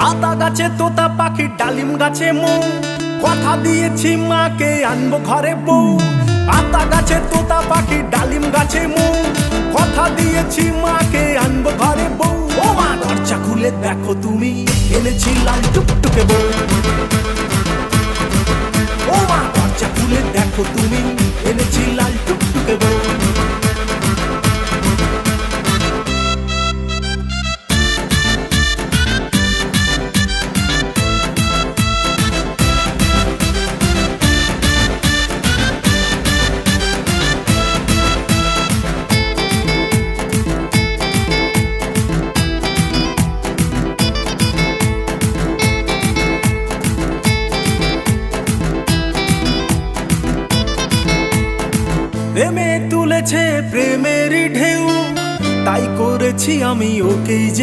আতা গাছে তোতা পাখি, ডালিম গাছে মৌ, কথা দিয়েছি মাকে আনবো ঘরে বউ। আতা গাছে তোতা পাখি, ডালিম গাছে মৌ, কথা দিয়েছি মাকে আনবো ঘরে বউ। ও মা দরজা খুলে দেখো তুমি, এনেছি লাল টুকটুকে বউ। ও মা দরজা খুলে দেখো তুমি, এনেছি লাল টুকটুকে বউ। প্রেমে তুলেছে প্রেমের ঢেউ, তাই করেছি আমি ওকেই যে